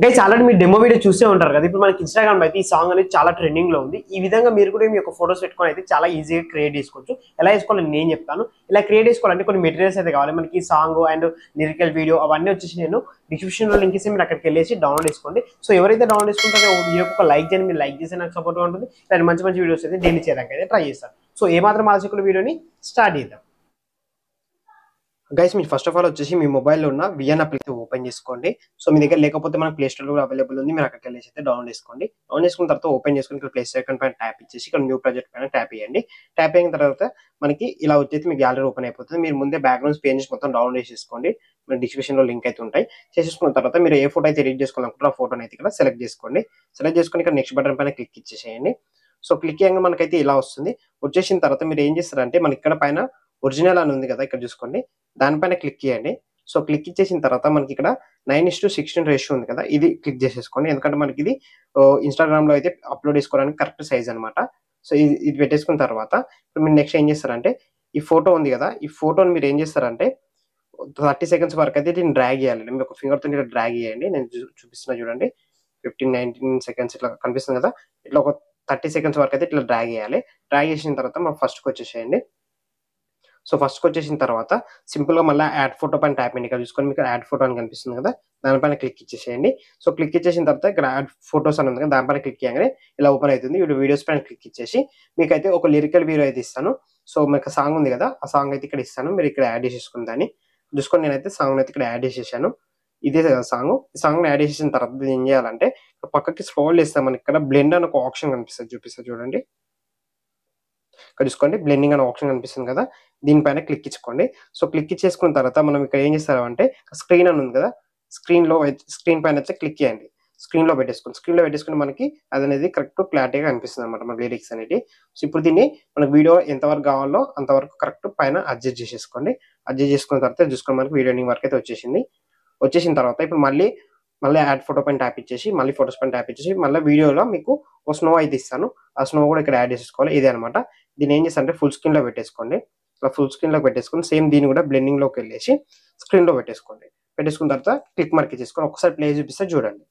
Guys already మీరు demo video చూసే ఉంటారు కదా. ఇప్పుడు మనకి ఇన్‌స్టాగ్రామ్ లో అయితే ఈ సాంగ్ అనేది చాలా ట్రెండింగ్ లో ఉంది. ఈ విధంగా మీరు కూడా మీ యొక్క ఫోటోస్ పెట్టుకొని అయితే చాలా ఈజీగా క్రియేట్ చేసుకోవచ్చు. ఎలా చేసుకోవాలో నేను చెప్తాను. ఇలా క్రియేట్ చేసుకోవాలంటే కొన్ని మెటీరియల్స్ అయితే కావాలి మనకి. సాంగ్ అండ్ లిరికల్ వీడియో అవన్నీ వచ్చేసి నేను డిస్క్రిప్షన్ లో లింక్ ఇస్తే మీరు అక్కడికి వెళ్ళేసి డౌన్లోడ్ చేసుకోండి. సో ఎవరైతే డౌన్లోడ్ చేసుకుంటారో వీడియోకి ఒక లైక్ చేయండి. మీరు లైక్ చేస్తే నాకు సపోర్ట్ గా ఉంటుంది. ఇలాంటి మంచి మంచి వీడియోస్ అయితే డైలీ చేయడానికి అయితే ట్రై చేస్తాను. సో ఏమాత్రం ఆలస్యకుండా వీడియోని స్టార్ట్ చేద్దాం. గైస్ మీరు ఫస్ట్ ఆఫ్ ఆల్ వచ్చేసి మీ మొబైల్లో ఉన్న విఎన్ అప్లికేషన్ ఓపెన్ చేసుకోండి. సో మీ దగ్గర లేకపోతే మనకు ప్లే స్టోర్ కూడా అవైలబుల్ ఉంది. మీరు అక్కడికి వెళ్ళేసి అయితే డౌన్లోడ్ చేసుకోండి. డౌన్లోడ్ చేసుకున్న తర్వాత ఓపెన్ చేసుకుని ఇక్కడ ప్లేస్ ఐకాన్ పైన ట్యాప్ ఇచ్చేసి ఇక్కడ న్యూ ప్రాజెక్ట్ పైన ట్యాప్ చేయండి. ట్యాప్ అయిన తర్వాత మనకి ఇలా వచ్చేసి మీ గ్యాలరీ ఓపెన్ అయిపోతుంది. మీరు ముందే బ్యాక్గ్రౌండ్స్ పేజెస్ మొత్తం డౌన్లోడ్ చేసుకోండి. మన డిస్క్రిప్షన్ లో లింక్ అయితే ఉంటాయి. చేసేసుకున్న తర్వాత మీరు ఏ ఫోటో అయితే ఎడిట్ చేసుకోవాలనుకుంటారో ఆ ఫోటోని అయితే ఇక్కడ సెలెక్ట్ చేసుకోండి. సెలెక్ట్ చేసుకుని ఇక్కడ నెక్స్ట్ బటన్ పైన క్లిక్ ఇచ్చేసేయండి. సో క్లిక్ చేయగానే మనకైతే ఇలా వస్తుంది. వచ్చేసిన తర్వాత మీరు ఏం చేస్తారంటే మనకి ఇక్కడ పైన ఒరిజినల్ అని ఉంది కదా, ఇక్కడ చూసుకోండి. దానిపైన క్లిక్ చేయండి. సో క్లిక్ ఇచ్చేసిన తర్వాత మనకి ఇక్కడ 9:16 రేషియో ఉంది కదా, ఇది క్లిక్ చేసేసుకోండి. ఎందుకంటే మనకి ఇది ఇన్‌స్టాగ్రామ్ లో అయితే అప్లోడ్ చేసుకోవడానికి కరెక్ట్ సైజ్ అనమాట. సో ఇది పెట్టేసుకున్న తర్వాత ఇప్పుడు మీరు నెక్స్ట్ ఏం చేస్తారంటే ఈ ఫోటో ఉంది కదా, ఈ ఫోటోని మీరు ఏం చేస్తారంటే 30 సెకండ్స్ వరకు అయితే దీన్ని డ్రాగ్ చేయాలి. మీరు ఒక ఫింగర్ తో డ్రాగ్ చేయండి. నేను చూపిస్తున్నా చూడండి. 15-19 సెకండ్స్ ఇట్లా కనిపిస్తుంది కదా, ఇట్లా ఒక 30 సెకండ్స్ వరకు అయితే ఇట్లా డ్రాగ్ చేయాలి. డ్రాగ్ చేసిన తర్వాత మనం ఫస్ట్కి వచ్చేసేయండి. సో ఫస్ట్కి వచ్చేసిన తర్వాత సింపుల్ గా మళ్ళీ యాడ్ ఫోటో పైన ట్యాప్ చేయండి. ఇక్కడ చూసుకొని మీకు యాడ్ ఫోటో అని కనిపిస్తుంది కదా, దానిపైన క్లిక్ ఇచ్చేసేయండి. సో క్లిక్ ఇచ్చేసిన తర్వాత ఇక్కడ యాడ్ ఫోటోస్ అని ఉంది కదా, దానిపైన క్లిక్ చేయగానే ఇలా ఓపెన్ అవుతుంది. ఇప్పుడు వీడియోస్ పైన క్లిక్ ఇచ్చేసి మీకైతే ఒక లిరికల్ వీడియో అయితే ఇస్తాను. సో మీకు సాంగ్ ఉంది కదా, ఆ సాంగ్ అయితే ఇక్కడ ఇస్తాను. మీరు ఇక్కడ యాడ్ చేసేసుకుని దాన్ని చూసుకొని నేనైతే సాంగ్ అయితే ఇక్కడ యాడ్ చేసేసాను. ఇదే కదా సాంగ్. ఈ సాంగ్ యాడ్ చేసేసిన తర్వాత ఏం చేయాలంటే పక్కకి స్క్రోల్ చేస్తాం. మనకి ఇక్కడ బ్లెండ్ అని ఒక ఆప్షన్ కనిపిస్తుంది, చూపిస్తా చూడండి. ఇక్కడ చూసుకోండి, బ్లెండింగ్ అనే ఆప్షన్ కనిపిస్తుంది కదా, దీనిపైన క్లిక్ ఇచ్చుకోండి. సో క్లిక్ ఇచ్చేసుకున్న తర్వాత మనం ఇక్కడ ఏం చేస్తామంటే స్క్రీన్ అని ఉంది కదా, స్క్రీన్ పైన అయితే క్లిక్ చేయండి. స్క్రీన్ లో పెట్టేసుకుని మనకి అది అనేది కరెక్ట్ క్లారిటీగా కనిపిస్తుంది అనమాట మన లిరిక్స్ అనేది. సో ఇప్పుడు దీన్ని మనకి వీడియో ఎంతవరకు కావాలో అంతవరకు కరెక్ట్ పైన అడ్జస్ట్ చేసేసుకోండి. అడ్జస్ట్ చేసుకున్న తర్వాత చూసుకొని మనకి వీడియో ఎండింగ్ వరకు అయితే వచ్చేసింది. వచ్చేసిన తర్వాత ఇప్పుడు మళ్ళీ యాడ్ ఫోటో పైన ట్యాప్ ఇచ్చేసి మళ్ళీ ఫోటోస్ పైన ట్యాప్ ఇచ్చేసి మళ్ళీ వీడియోలో మీకు ఒక స్నో అయితే ఇస్తాను. ఆ స్నో కూడా ఇక్కడ యాడ్ చేసేసుకోవాలి. ఇదే అనమాట. దీన్ని ఏం చేస్తారంటే ఫుల్ స్క్రీన్ లో పెట్టేసుకోండి. ఇలా ఫుల్ స్క్రీన్ లో పెట్టేసుకుని సేమ్ దీన్ని కూడా బ్లెండింగ్ లోకి వెళ్ళేసి స్క్రీన్ లో పెట్టేసుకోండి. పెట్టేసుకున్న తర్వాత క్లిక్ మార్క్ చేసుకొని ఒకసారి ప్లే చూపిస్తే చూడండి.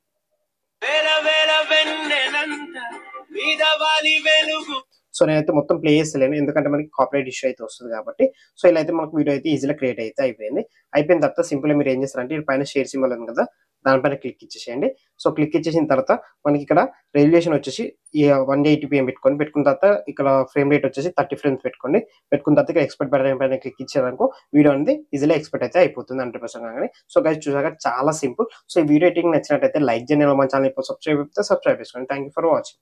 సో నేనైతే మొత్తం ప్లే చేస్తలేను, ఎందుకంటే మనకి కాపీరైట్ ఇష్యూ అయితే వస్తుంది కాబట్టి. సో ఇలా అయితే మనకు వీడియో అయితే ఈజీగా క్రియేట్ అయితే అయిపోయింది. అయిపోయిన తర్వాత సింపుల్ మీరు ఏం చేస్తారంటే ఈ పైన షేర్ సింబల్ ఉంది కదా, దానిపైన క్లిక్ ఇచ్చేసేయండి. సో క్లిక్ ఇచ్చేసిన తర్వాత మనకి ఇక్కడ రెజల్యూషన్ వచ్చేసి 180pm పెట్టుకున్న తర్వాత ఇక్కడ ఫ్రేమ్ రేట్ వచ్చేసి 30 ఫ్రేమ్స్ పెట్టుకున్న తర్వాత ఇక్కడ ఎక్స్పెక్ట్ బటన్ పైన క్లిక్ ఇచ్చేదానికి వీడియో అనేది ఈజీగా ఎక్స్పెక్ట్ అయితే అయిపోతుంది 100% కానీ. సో గైస్ చూసాక చాలా సింపుల్. సో ఈ వీడియో ఎడిటింగ్ నచ్చినట్టయితే లైక్ చేయండి. మన ఛానల్ సబ్స్క్రైబ్ చేసుకోండి. Thank you for watching.